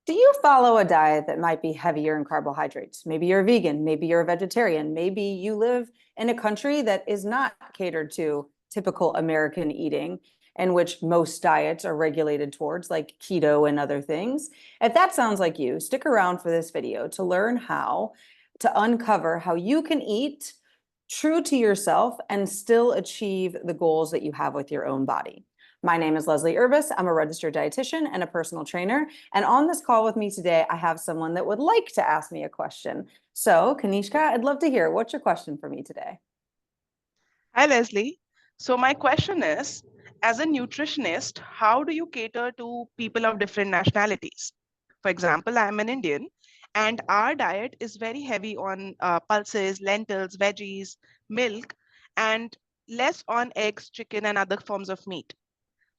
Do you follow a diet that might be heavier in carbohydrates? Maybe you're a vegan, maybe you're a vegetarian, maybe you live in a country that is not catered to typical American eating, in which most diets are regulated towards, like keto and other things. If that sounds like you, stick around for this video to learn how to uncover how you can eat true to yourself and still achieve the goals that you have with your own body. My name is Leslie Urbis. I'm a registered dietitian and a personal trainer. And on this call with me today, I have someone that would like to ask me a question. So, Kanishka, I'd love to hear, what's your question for me today? Hi, Leslie. So my question is, as a nutritionist, how do you cater to people of different nationalities? For example, I'm an Indian, and our diet is very heavy on pulses, lentils, veggies, milk, and less on eggs, chicken, and other forms of meat.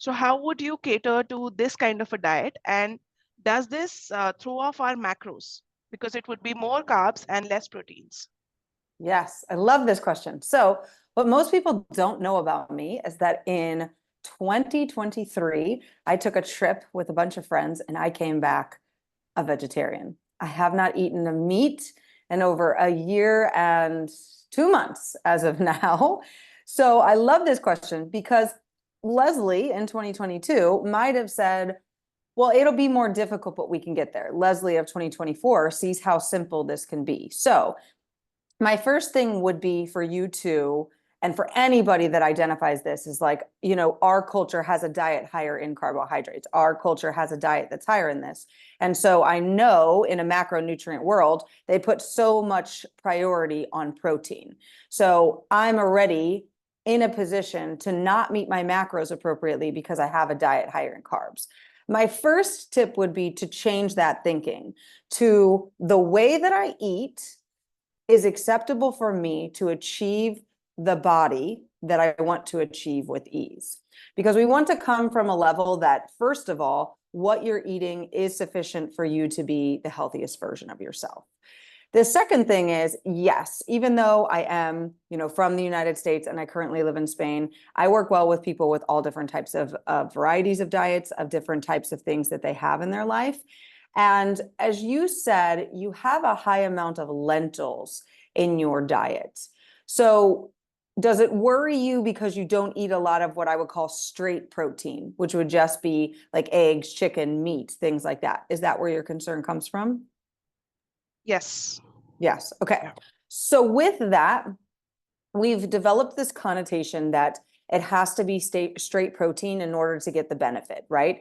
So how would you cater to this kind of a diet? And does this throw off our macros? Because it would be more carbs and less proteins. Yes, I love this question. So, what most people don't know about me is that in 2023, I took a trip with a bunch of friends and I came back a vegetarian. I have not eaten a meat in over a year and 2 months as of now. So, I love this question because Leslie in 2022 might have said, well, it'll be more difficult, but we can get there. Leslie of 2024 sees how simple this can be. So, my first thing would be for you to, and for anybody that identifies this, is like, our culture has a diet higher in carbohydrates. Our culture has a diet that's higher in this. And so I know in a macronutrient world, they put so much priority on protein. So I'm already in a position to not meet my macros appropriately because I have a diet higher in carbs. My first tip would be to change that thinking to the way that I eat is acceptable for me to achieve the body that I want to achieve with ease. Because we want to come from a level that, first of all, what you're eating is sufficient for you to be the healthiest version of yourself. The second thing is, yes, even though I am, from the United States and I currently live in Spain, I work well with people with all different types of varieties of diets, of different types of things that they have in their life. And as you said, you have a high amount of lentils in your diet. So does it worry you because you don't eat a lot of what I would call straight protein, which would just be like eggs, chicken, meat, things like that? Is that where your concern comes from? Yes. Yes. Okay. Yeah. So with that, we've developed this connotation that it has to be straight protein in order to get the benefit, right?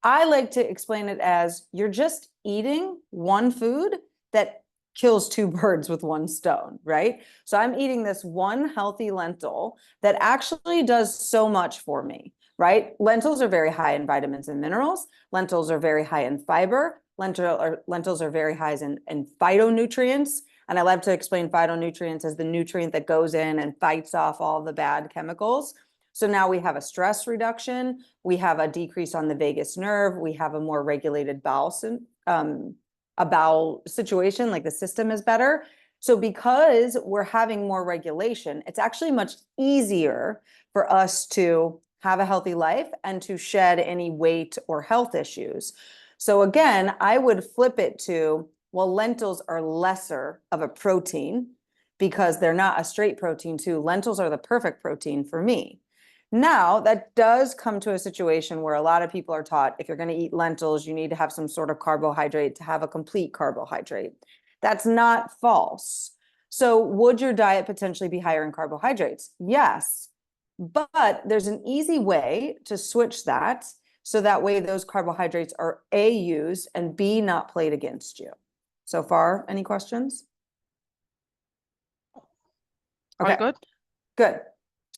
I like to explain it as you're just eating one food that kills two birds with one stone, right? So I'm eating this one healthy lentil that actually does so much for me, right? Lentils are very high in vitamins and minerals. Lentils are very high in fiber. Lentils are very high in phytonutrients. And I love to explain phytonutrients as the nutrient that goes in and fights off all the bad chemicals. So now we have a stress reduction, we have a decrease on the vagus nerve, we have a more regulated bowel situation, like the system is better. So because we're having more regulation, it's actually much easier for us to have a healthy life and to shed any weight or health issues. So again, I would flip it to, well, lentils are lesser of a protein because they're not a straight protein too. Lentils are the perfect protein for me. Now, that does come to a situation where a lot of people are taught if you're going to eat lentils, you need to have some sort of carbohydrate to have a complete carbohydrate. That's not false. So would your diet potentially be higher in carbohydrates? Yes, but there's an easy way to switch that so that way those carbohydrates are A, used, and B, not played against you. So far, any questions? All Okay, good? good.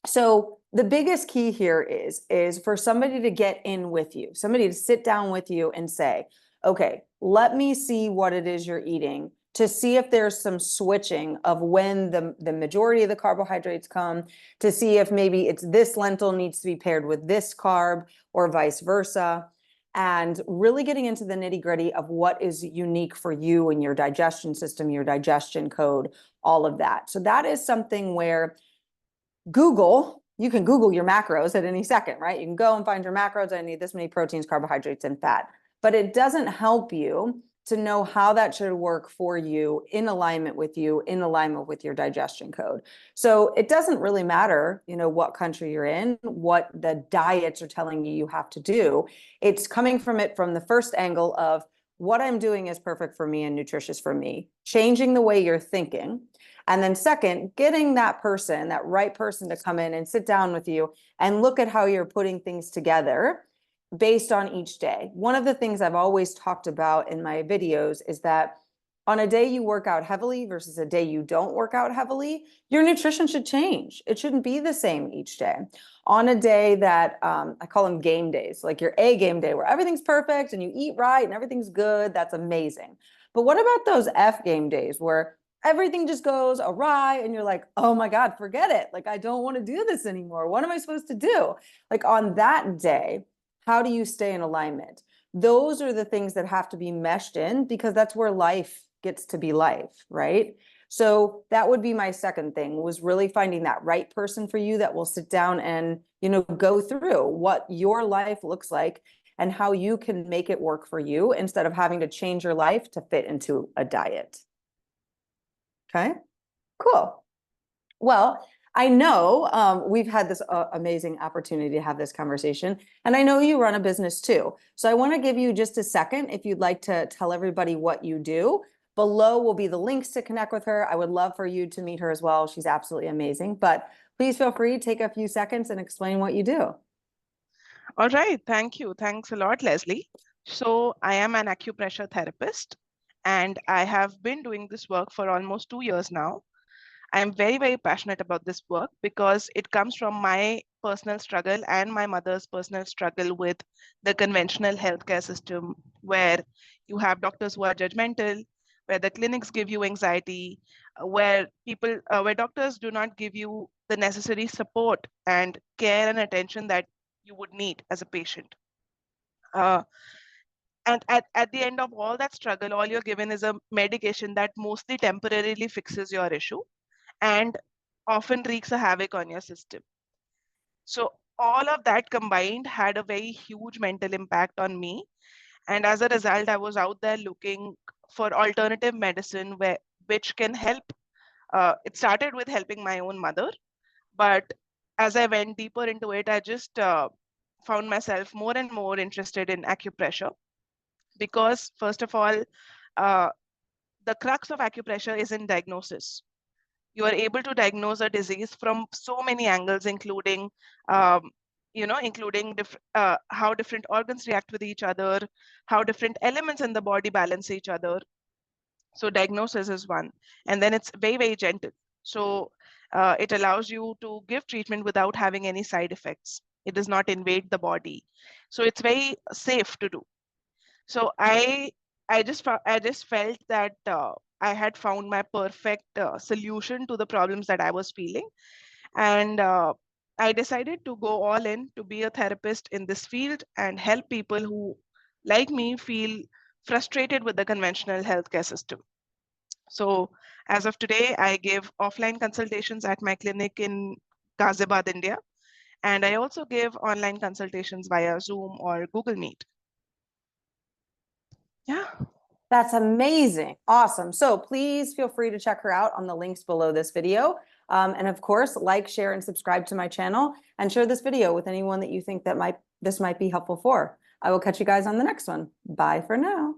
So the biggest key here is for somebody to get in with you, somebody to sit down with you and say, okay, let me see what it is you're eating to see if there's some switching of when the majority of the carbohydrates come, to see if maybe it's this lentil needs to be paired with this carb or vice versa. And really getting into the nitty gritty of what is unique for you and your digestion system, your digestion code, all of that. So that is something where you can Google your macros at any second, right? You can go and find your macros. I need this many proteins, carbohydrates, and fat. but it doesn't help you to know how that should work for you, in alignment with you, in alignment with your digestion code. So it doesn't really matter, what country you're in, what the diets are telling you have to do. It's coming from the first angle of what I'm doing is perfect for me and nutritious for me, changing the way you're thinking. And then second, getting that right person to come in and sit down with you and look at how you're putting things together based on each day. One of the things I've always talked about in my videos is that on a day you work out heavily versus a day you don't work out heavily, your nutrition should change. It shouldn't be the same each day. On a day that I call them game days, like your A game day where everything's perfect and you eat right and everything's good, that's amazing. But what about those F game days where everything just goes awry and you're like, oh my God, forget it. Like, I don't want to do this anymore. What am I supposed to do? Like on that day, how do you stay in alignment? Those are the things that have to be meshed in because that's where life gets to be life, right? So that would be my second thing, was really finding that right person for you that will sit down and, go through what your life looks like and how you can make it work for you instead of having to change your life to fit into a diet. Okay, cool. Well, I know we've had this amazing opportunity to have this conversation, and I know you run a business too. So I want to give you just a second if you'd like to tell everybody what you do. Below will be the links to connect with her. I would love for you to meet her as well. She's absolutely amazing. But please feel free to take a few seconds and explain what you do. All right. Thank you. Thanks a lot, Leslie. So I am an acupressure therapist, and I have been doing this work for almost 2 years now. I'm very, very passionate about this work because it comes from my personal struggle and my mother's personal struggle with the conventional healthcare system, where you have doctors who are judgmental, where the clinics give you anxiety, where doctors do not give you the necessary support and care and attention that you would need as a patient. And at the end of all that struggle, all you're given is a medication that mostly temporarily fixes your issue and often wreaks a havoc on your system. So all of that combined had a very huge mental impact on me. And as a result, I was out there looking for alternative medicine which can help. It started with helping my own mother, but as I went deeper into it, I just found myself more and more interested in acupressure because, first of all, the crux of acupressure is in diagnosis. You are able to diagnose a disease from so many angles, including, how different organs react with each other, how different elements in the body balance each other. So diagnosis is one. And then it's very, very gentle. So it allows you to give treatment without having any side effects. It does not invade the body. So it's very safe to do. So I just felt that I had found my perfect solution to the problems that I was feeling, and I decided to go all in to be a therapist in this field and help people who, like me, feel frustrated with the conventional healthcare system. So as of today, I give offline consultations at my clinic in Ghaziabad, India, and I also give online consultations via Zoom or Google Meet. Yeah. That's amazing. Awesome. So please feel free to check her out on the links below this video. And of course, like, share, and subscribe to my channel, and share this video with anyone that you think that this might be helpful for. I will catch you guys on the next one. Bye for now.